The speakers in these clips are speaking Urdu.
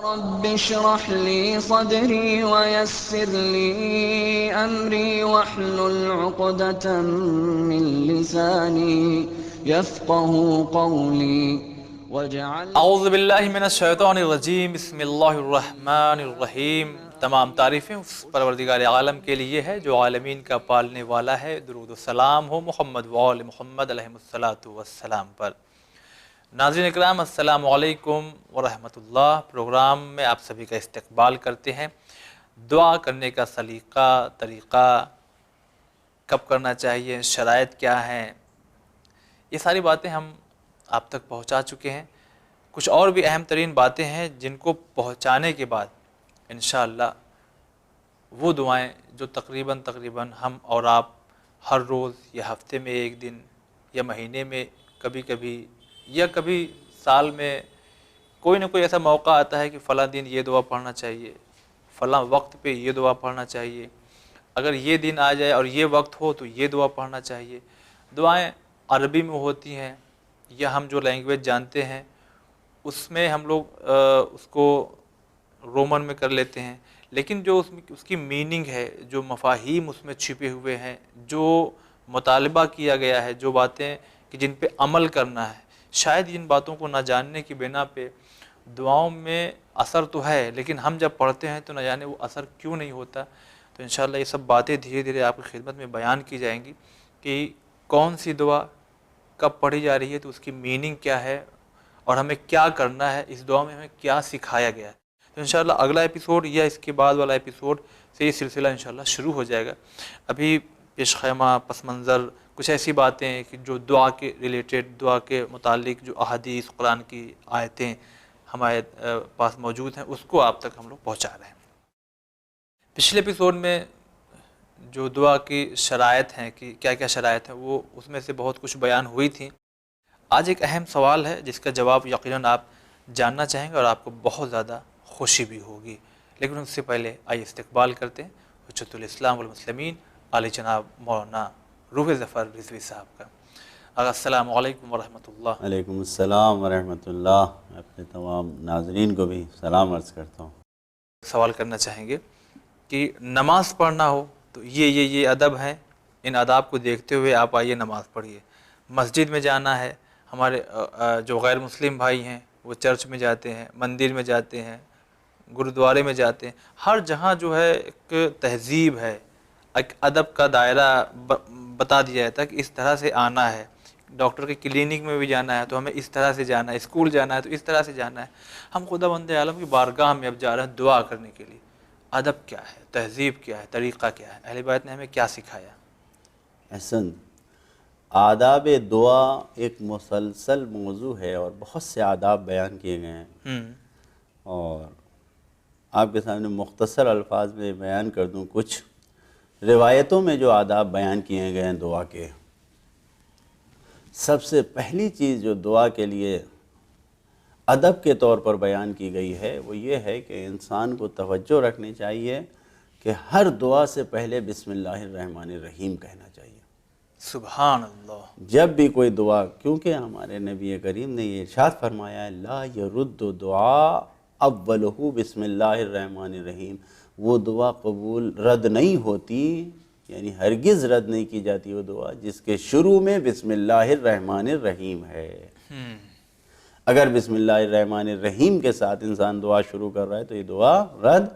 رب اشرح لي صدري ويسر لي أمري واحلل عقدة من لساني يفقه قولي واجعل اعوذ باللہ من الشیطان الرجیم، بسم اللہ الرحمن الرحیم۔ تمام تعریفیں اس پروردگار عالم کے لیے ہے جو عالمین کا پالنے والا ہے۔ درود و سلام ہو محمد و آل محمد علیہ الصلاۃ والسلام پر۔ ناظرین اکرام، السلام علیکم ورحمۃ اللہ۔ پروگرام میں آپ سبھی کا استقبال کرتے ہیں۔ دعا کرنے کا سلیقہ، طریقہ، کب کرنا چاہیے، شرائط کیا ہیں، یہ ساری باتیں ہم آپ تک پہنچا چکے ہیں۔ کچھ اور بھی اہم ترین باتیں ہیں جن کو پہنچانے کے بعد انشاءاللہ وہ دعائیں جو تقریباً ہم اور آپ ہر روز یا ہفتے میں ایک دن یا مہینے میں کبھی کبھی یا کبھی سال میں کوئی نہ کوئی ایسا موقع آتا ہے کہ فلاں دن یہ دعا پڑھنا چاہیے، فلاں وقت پہ یہ دعا پڑھنا چاہیے، اگر یہ دن آ جائے اور یہ وقت ہو تو یہ دعا پڑھنا چاہیے۔ دعائیں عربی میں ہوتی ہیں یا ہم جو لینگویج جانتے ہیں اس میں ہم لوگ اس کو رومن میں کر لیتے ہیں، لیکن جو اس کی میننگ ہے، جو مفاہیم اس میں چھپے ہوئے ہیں، جو مطالبہ کیا گیا ہے، جو باتیں کہ جن پہ عمل کرنا ہے، شاید ان باتوں کو نہ جاننے کی بنا پہ دعاؤں میں اثر تو ہے لیکن ہم جب پڑھتے ہیں تو نہ جانے وہ اثر کیوں نہیں ہوتا۔ تو انشاءاللہ یہ سب باتیں دھیرے دھیرے آپ کی خدمت میں بیان کی جائیں گی کہ کون سی دعا کب پڑھی جا رہی ہے، تو اس کی میننگ کیا ہے اور ہمیں کیا کرنا ہے، اس دعا میں ہمیں کیا سکھایا گیا ہے۔ تو انشاءاللہ اگلا ایپیسوڈ یا اس کے بعد والا ایپیسوڈ سے یہ سلسلہ انشاءاللہ شروع ہو جائے گا۔ ابھی پیش خیمہ، پس منظر، کچھ ایسی باتیں کہ جو دعا کے ریلیٹڈ، دعا کے متعلق جو احادیث قرآن کی آیتیں ہمارے پاس موجود ہیں اس کو آپ تک ہم لوگ پہنچا رہے ہیں۔ پچھلے ایپیسوڈ میں جو دعا کی شرائط ہیں کہ کیا کیا شرائط ہیں، وہ اس میں سے بہت کچھ بیان ہوئی تھیں۔ آج ایک اہم سوال ہے جس کا جواب یقیناً آپ جاننا چاہیں گے اور آپ کو بہت زیادہ خوشی بھی ہوگی، لیکن اس سے پہلے آئیے استقبال کرتے ہیں حجت الاسلام والمسلمین علی جناب مولانا روح ظفر رضوی صاحب کا۔ السلام علیکم ورحمۃ اللہ۔ علیکم السلام ورحمۃ اللہ۔ اپنے تمام ناظرین کو بھی سلام عرض کرتا ہوں۔ سوال کرنا چاہیں گے کہ نماز پڑھنا ہو تو یہ ادب ہیں، ان آداب کو دیکھتے ہوئے آپ آئیے نماز پڑھیے۔ مسجد میں جانا ہے، ہمارے جو غیر مسلم بھائی ہیں وہ چرچ میں جاتے ہیں، مندر میں جاتے ہیں، گرودوارے میں جاتے ہیں، ہر جہاں جو ہے ایک تہذیب ہے، ایک ادب کا دائرہ بتا دیا جاتا ہے کہ اس طرح سے آنا ہے۔ ڈاکٹر کے کلینک میں بھی جانا ہے تو ہمیں اس طرح سے جانا ہے، اسکول جانا ہے تو اس طرح سے جانا ہے۔ ہم خداوند عالم کی بارگاہ میں اب جا رہے ہیں دعا کرنے کے لیے۔ ادب کیا ہے، تہذیب کیا ہے، طریقہ کیا ہے، اہل بیت نے ہمیں کیا سکھایا؟ احسن۔ آداب دعا ایک مسلسل موضوع ہے اور بہت سے آداب بیان کیے گئے ہیں، اور آپ کے سامنے مختصر الفاظ میں بیان کر دوں کچھ روایتوں میں جو آداب بیان کیے گئے ہیں دعا کے۔ سب سے پہلی چیز جو دعا کے لیے ادب کے طور پر بیان کی گئی ہے وہ یہ ہے کہ انسان کو توجہ رکھنی چاہیے کہ ہر دعا سے پہلے بسم اللہ الرحمن الرحیم کہنا چاہیے۔ سبحان اللہ۔ جب بھی کوئی دعا، کیونکہ ہمارے نبی کریم نے یہ ارشاد فرمایا ہے لا یرد دعا اولہ بسم اللہ الرحمن الرحیم، وہ دعا قبول رد نہیں ہوتی، یعنی ہرگز رد نہیں کی جاتی وہ دعا جس کے شروع میں بسم اللہ الرحمن الرحیم ہے۔ اگر بسم اللہ الرحمن الرحیم کے ساتھ انسان دعا شروع کر رہا ہے تو یہ دعا رد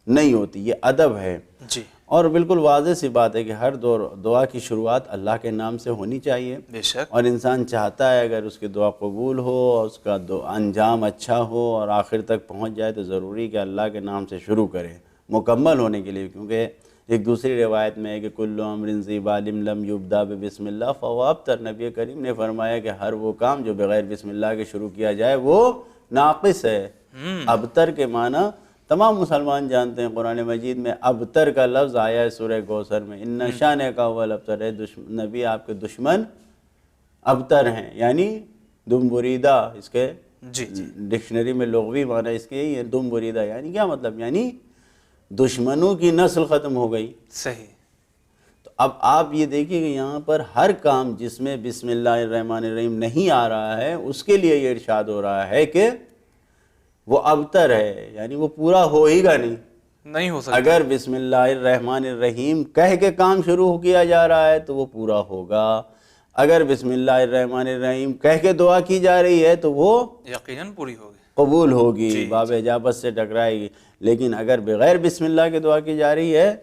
نہیں ہوتی، یہ ادب ہے۔ جی، اور بالکل واضح سی بات ہے کہ ہر دعا کی شروعات اللہ کے نام سے ہونی چاہیے، بے شک۔ اور انسان چاہتا ہے اگر اس کی دعا قبول ہو اور اس کا انجام اچھا ہو اور آخر تک پہنچ جائے تو ضروری کہ اللہ کے نام سے شروع کرے مکمل ہونے کے لیے، کیونکہ ایک دوسری روایت میں ہے کہ کل امر ذی بال لم یبدا بسم اللہ فہو ابتر۔ نبی کریم نے فرمایا کہ ہر وہ کام جو بغیر بسم اللہ کے شروع کیا جائے وہ ناقص ہے۔ ابتر کے معنی تمام مسلمان جانتے ہیں، قرآن مجید میں ابتر کا لفظ آیا ہے سورہ کوثر میں، ان شانک هو الابتر ہے، نبی آپ کے دشمن ابتر ہیں، یعنی دم بریدہ۔ اس کے ڈکشنری میں لغوی معنی اس کے یہی ہے، دم بریدہ، یعنی کیا مطلب؟ یعنی دشمنوں کی نسل ختم ہو گئی۔ صحیح۔ تو اب آپ یہ دیکھیے کہ یہاں پر ہر کام جس میں بسم اللہ الرحمن الرحیم نہیں آ رہا ہے اس کے لیے یہ ارشاد ہو رہا ہے کہ وہ ابتر ہے، یعنی وہ پورا ہو ہی گا نہیں ہو سکتا۔ اگر بسم اللہ الرحمن الرحیم کہہ کے کام شروع کیا جا رہا ہے تو وہ پورا ہوگا، اگر بسم اللہ الرحمن الرحیم کہہ کے دعا کی جا رہی ہے تو وہ یقیناً پوری ہوگی، قبول ہوگی، باب اجابت سے ٹکرائے گی۔ لیکن اگر بغیر بسم اللہ کے دعا کی جا رہی ہے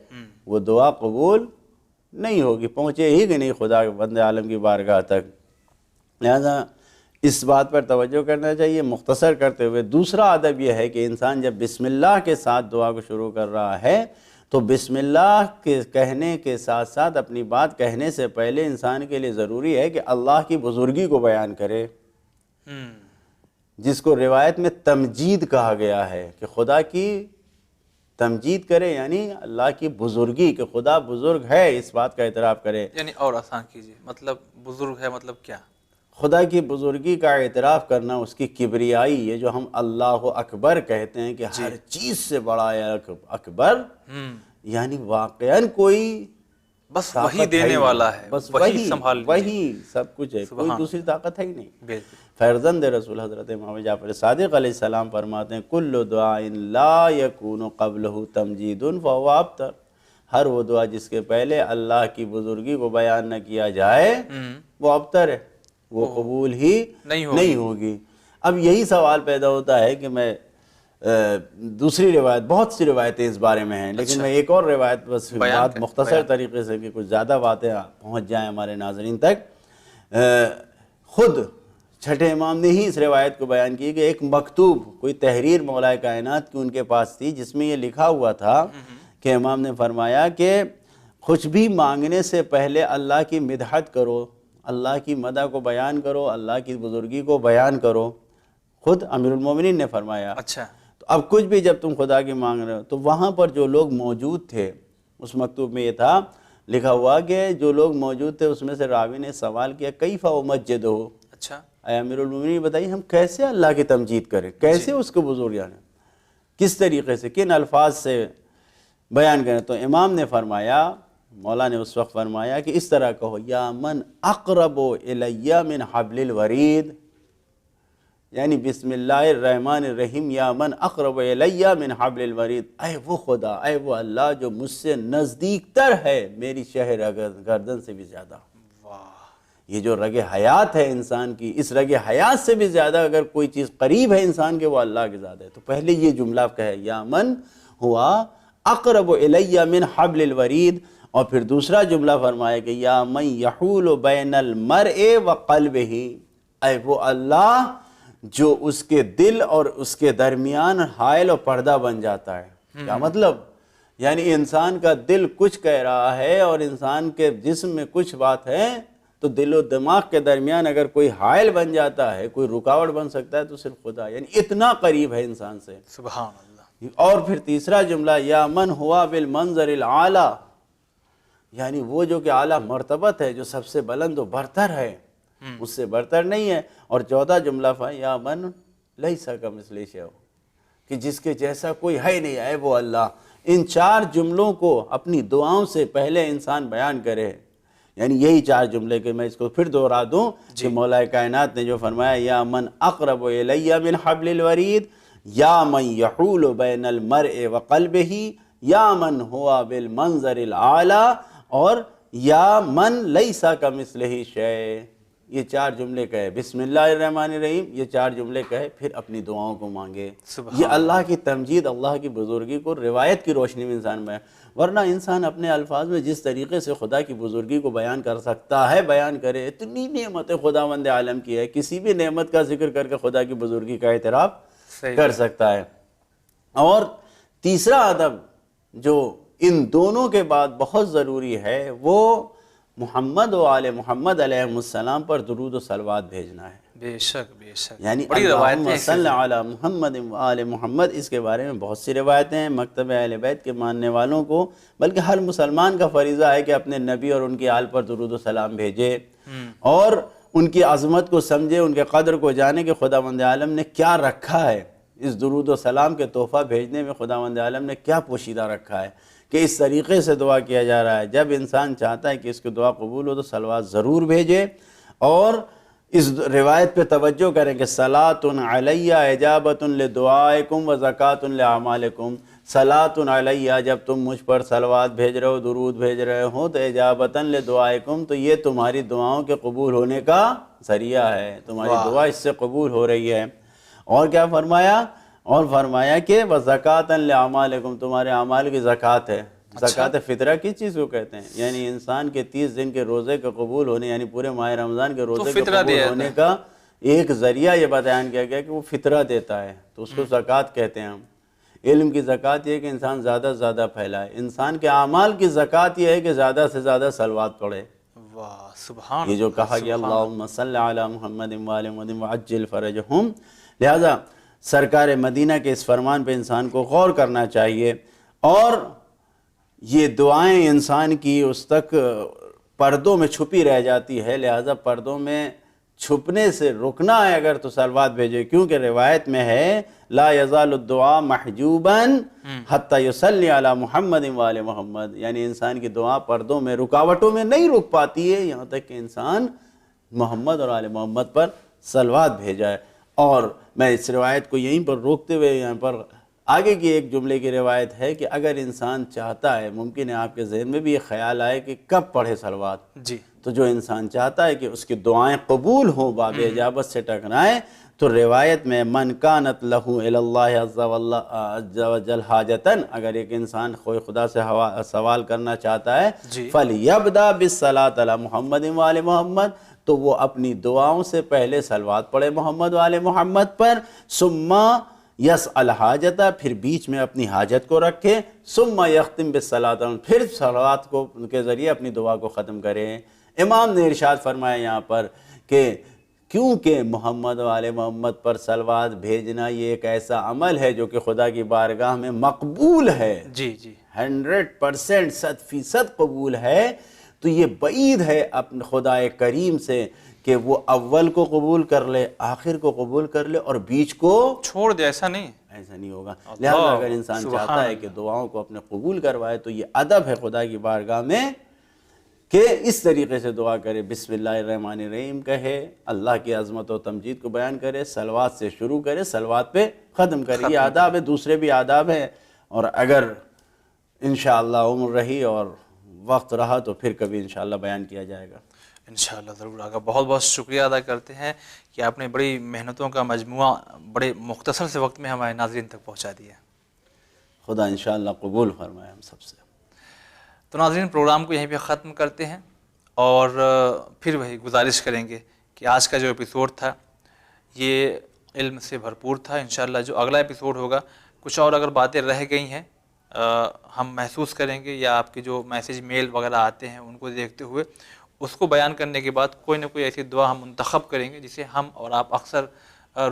وہ دعا قبول نہیں ہوگی، پہنچے ہی کہ نہیں خدا کے بندے عالم کی بارگاہ تک۔ لہذا اس بات پر توجہ کرنا چاہیے۔ مختصر کرتے ہوئے دوسرا ادب یہ ہے کہ انسان جب بسم اللہ کے ساتھ دعا کو شروع کر رہا ہے تو بسم اللہ کے کہنے کے ساتھ ساتھ اپنی بات کہنے سے پہلے انسان کے لیے ضروری ہے کہ اللہ کی بزرگی کو بیان کرے، جس کو روایت میں تمجید کہا گیا ہے کہ خدا کی تمجید کرے، یعنی اللہ کی بزرگی، کہ خدا بزرگ ہے اس بات کا اعتراف کرے۔ یعنی اور آسان کیجئے، مطلب بزرگ ہے مطلب کیا؟ خدا کی بزرگی کا اعتراف کرنا، اس کی کبریائی، یہ جو ہم اللہ اکبر کہتے ہیں کہ ہر چیز سے بڑا ہے اکبر، یعنی واقعاً کوئی بس وہی دینے والا ہے، بس وہی سنبھال، وہی سب کچھ ہے، کوئی دوسری طاقت ہے ہی نہیں۔ بالکل۔ فرزند رسول حضرت امام جعفر صادق علیہ السلام فرماتے ہیں کل دعا لا یکون قبلہ تمجید فہو ابتر، ہر وہ دعا جس کے پہلے اللہ کی بزرگی کو بیان نہ کیا جائے وہ ابتر ہے، وہ قبول ہی نہیں ہوگی۔ اب یہی سوال پیدا ہوتا ہے کہ میں دوسری روایت، بہت سی روایتیں اس بارے میں ہیں، لیکن میں ایک اور روایت بس بات مختصر طریقے سے کہ کچھ زیادہ باتیں پہنچ جائیں ہمارے ناظرین تک۔ خود چھٹے امام نے ہی اس روایت کو بیان کی کہ ایک مکتوب، کوئی تحریر مولا کائنات کی ان کے پاس تھی، جس میں یہ لکھا ہوا تھا کہ امام نے فرمایا کہ کچھ بھی مانگنے سے پہلے اللہ کی مدحت کرو، اللہ کی مدح کو بیان کرو، اللہ کی بزرگی کو بیان کرو۔ خود امیر المومنین نے فرمایا۔ اچھا، تو اب کچھ بھی جب تم خدا کی مانگ رہے ہو تو وہاں پر جو لوگ موجود تھے، اس مکتوب میں یہ تھا لکھا ہوا کہ جو لوگ موجود تھے اس میں سے راوی نے سوال کیا کیف امجدہ، اچھا، اے امیر المومنین بتائیے ہم کیسے اللہ کی تمجید کریں، کیسے اس کو بزرگ جانیں، کس طریقے سے، کن الفاظ سے بیان کریں؟ تو امام نے فرمایا، مولا نے اس وقت فرمایا کہ اس طرح کہو یا من اقرب الی من حبل الورید، یعنی بسم اللہ الرحمن الرحیم یا من اقرب الی من حبل الورید، اے وہ خدا، اے وہ اللہ جو مجھ سے نزدیک تر ہے میری شہ گردن سے بھی زیادہ۔ یہ جو رگ حیات ہے انسان کی، اس رگ حیات سے بھی زیادہ اگر کوئی چیز قریب ہے انسان کے وہ اللہ کے ذات ہے۔ تو پہلے یہ جملہ کہے یا من ہوا اقرب الی من حبل الورید، اور پھر دوسرا جملہ فرمایا کہ یا من یحول بین المرء وقلبہ، اے وہ اللہ جو اس کے دل اور اس کے درمیان حائل و پردہ بن جاتا ہے۔ کیا مطلب؟ یعنی انسان کا دل کچھ کہہ رہا ہے اور انسان کے جسم میں کچھ بات ہے، تو دل و دماغ کے درمیان اگر کوئی حائل بن جاتا ہے، کوئی رکاوٹ بن سکتا ہے تو صرف خدا، یعنی اتنا قریب ہے انسان سے۔ سبحان اللہ۔ اور پھر تیسرا جملہ یا من ہوا بالمنظر العالی، یعنی وہ جو کہ اعلیٰ مرتبت ہے، جو سب سے بلند و برتر ہے، اس سے برتر نہیں ہے۔ اور چوتھا جملہ یا من لیس کمثلہ شیء، کہ جس کے جیسا کوئی ہے نہیں، ہے وہ اللہ۔ ان چار جملوں کو اپنی دعاؤں سے پہلے انسان بیان کرے، یعنی یہی چار جملے کہ میں اس کو پھر دوہرا دوں کہ مولا کائنات نے جو فرمایا یا من اقرب الی من حبل الورید، یا من یحول بین المرء وقلبہ، یا من ہوا بالمنظر العالی، اور یا من لیس کمثلہ شیء۔ یہ چار جملے کہے، بسم اللہ الرحمن الرحیم، یہ چار جملے کہے، پھر اپنی دعاؤں کو مانگے۔ یہ اللہ کی تمجید، اللہ کی بزرگی کو روایت کی روشنی میں انسان بیان، ورنہ انسان اپنے الفاظ میں جس طریقے سے خدا کی بزرگی کو بیان کر سکتا ہے بیان کرے۔ اتنی نعمت خداوند عالم کی ہے، کسی بھی نعمت کا ذکر کر کے خدا کی بزرگی کا اعتراف کر سکتا ہے۔ اور تیسرا ادب جو ان دونوں کے بعد بہت ضروری ہے وہ محمد و آل محمد علیہ السلام پر درود و صلوات بھیجنا ہے۔ بے شک بے شک، یعنی بڑی روایتیں اللہم صلی علی محمد و آل محمد، اس کے بارے میں بہت سی روایتیں ہیں۔ مکتب اہل بیت کے ماننے والوں کو، بلکہ ہر مسلمان کا فریضہ ہے کہ اپنے نبی اور ان کی آل پر درود و سلام بھیجے اور ان کی عظمت کو سمجھے، ان کے قدر کو جانے کہ خداوند عالم نے کیا رکھا ہے، اس درود و سلام کے تحفہ بھیجنے میں خداوند عالم نے کیا پوشیدہ رکھا ہے کہ اس طریقے سے دعا کیا جا رہا ہے۔ جب انسان چاہتا ہے کہ اس کی دعا قبول ہو تو صلوات ضرور بھیجے، اور اس روایت پہ توجہ کریں کہ صلاۃ علیہ اجابۃ لدعائکم و زکوٰۃ لأعمالکم، صلاۃ علیہ، جب تم مجھ پر صلوات بھیج رہے ہو، درود بھیج رہے ہو، تو اجابۃ لدعائکم، تو یہ تمہاری دعاؤں کے قبول ہونے کا ذریعہ ہے، تمہاری دعا اس سے قبول ہو رہی ہے۔ اور کیا فرمایا؟ اور فرمایا کہ وزکوٰۃ لأعمالکم، تمہارے اعمال کی زکوٰۃ ہے۔ زکوٰۃ فطرہ کس چیز کو کہتے ہیں؟ یعنی انسان کے 30 دن کے روزے کے قبول ہونے، یعنی پورے ماہ رمضان کے روزے کے قبول ہونے کا ایک ذریعہ یہ بیان کیا گیا کہ وہ فطرہ دیتا ہے، تو اس کو زکوٰۃ کہتے ہیں ہم۔ علم کی زکوٰۃ یہ ہے کہ انسان زیادہ سے زیادہ پھیلائے، انسان کے اعمال کی زکوٰۃ یہ ہے کہ زیادہ سے زیادہ صلوات پڑھے۔ واہ سبحان، یہ جو کہا گیا اللہم صلی علی محمد وآل محمد وعجل فرجہم، لہذا سرکار مدینہ کے اس فرمان پہ انسان کو غور کرنا چاہیے، اور یہ دعائیں انسان کی اس تک پردوں میں چھپی رہ جاتی ہے، لہذا پردوں میں چھپنے سے رکنا ہے اگر تو صلوات بھیجے، کیونکہ روایت میں ہے لا یزال الدعاء محجوبا حتی یصلی علی محمد وآل محمد، یعنی انسان کی دعا پردوں میں، رکاوٹوں میں نہیں رک پاتی ہے یہاں تک کہ انسان محمد اور آل محمد پر صلوات بھیجائے۔ اور میں اس روایت کو یہیں پر روکتے ہوئے یہاں پر آگے کی ایک جملے کی روایت ہے کہ اگر انسان چاہتا ہے، ممکن ہے آپ کے ذہن میں بھی یہ خیال آئے کہ کب پڑھے صلوات، جی، تو جو انسان چاہتا ہے کہ اس کی دعائیں قبول ہوں، باب اجابت سے ٹکرائیں، تو روایت میں من کانت لہو الی اللہ عز وجل حاجتن، اگر ایک انسان کوئی خدا سے سوال کرنا چاہتا ہے فَلْيَبْدَأْ بِالصَّلَاةِ عَلَى مُحَمَّدٍ وَآلِ محمد، تو وہ اپنی دعاؤں سے پہلے صلوات پڑھے محمد وآل محمد پر، ثم یسأل حاجتہ، پھر بیچ میں اپنی حاجت کو رکھے، ثم یختم بالصلاۃ، پھر صلوات کو کے ذریعے اپنی دعا کو ختم کرے۔ امام نے ارشاد فرمایا یہاں پر کہ کیونکہ محمد وآل محمد پر صلوات بھیجنا یہ ایک ایسا عمل ہے جو کہ خدا کی بارگاہ میں مقبول ہے، جی جی 100% 100% قبول ہے، تو یہ بعید ہے اپنے خدا کریم سے کہ وہ اول کو قبول کر لے، آخر کو قبول کر لے اور بیچ کو چھوڑ دے، ایسا نہیں ہوگا۔ لہذا اگر انسان چاہتا ہے کہ دعاؤں کو اپنے قبول کروائے تو یہ ادب ہے خدا کی بارگاہ میں کہ اس طریقے سے دعا کرے، بسم اللہ الرحمن الرحیم کہے، اللہ کی عظمت و تمجید کو بیان کرے، صلوات سے شروع کرے، صلوات پہ ختم کرے۔ یہ آداب ہے، دوسرے بھی آداب ہیں، اور اگر انشاءاللہ عمر رہی اور وقت رہا تو پھر کبھی انشاءاللہ بیان کیا جائے گا۔ انشاءاللہ ضرور آگا۔ بہت بہت شکریہ ادا کرتے ہیں کہ آپ نے بڑی محنتوں کا مجموعہ بڑے مختصر سے وقت میں ہمارے ناظرین تک پہنچا دیا۔ خدا انشاءاللہ قبول فرمائے ہم سب سے۔ تو ناظرین، پروگرام کو یہیں پہ ختم کرتے ہیں، اور پھر وہی گزارش کریں گے کہ آج کا جو ایپیسوڈ تھا یہ علم سے بھرپور تھا۔ انشاءاللہ جو اگلا ایپیسوڈ ہوگا، کچھ اور اگر باتیں رہ گئی ہیں ہم محسوس کریں گے، یا آپ کے جو میسیج میل وغیرہ آتے ہیں ان کو دیکھتے ہوئے اس کو بیان کرنے کے بعد کوئی نہ کوئی ایسی دعا ہم منتخب کریں گے جسے ہم اور آپ اکثر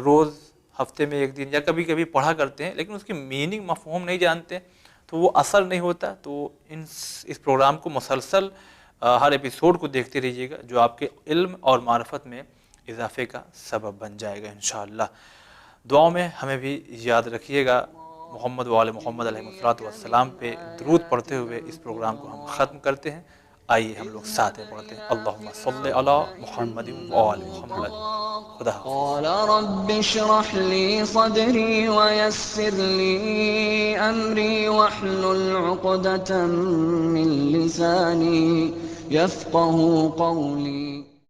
روز، ہفتے میں ایک دن یا کبھی کبھی پڑھا کرتے ہیں، لیکن اس کی میننگ مفہوم نہیں جانتے تو وہ اثر نہیں ہوتا۔ تو اس پروگرام کو مسلسل ہر ایپیسوڈ کو دیکھتے رہیے گا، جو آپ کے علم اور معرفت میں اضافے کا سبب بن جائے گا انشاءاللہ۔ دعاؤں میں ہمیں بھی یاد رکھیے گا۔ محمد وآل محمد علیہ السلام پہ درود پڑھتے ہوئے اس پروگرام کو ہم ختم کرتے ہیں۔ آئیے ہم لوگ ساتھ میں پڑھتے ہیں اللہم صلی علی محمد وآل محمد۔ خدا حافظ۔ قال رب اشرح لي صدري ويسر لي أمري واحلل عقدة من لساني يفقه قولي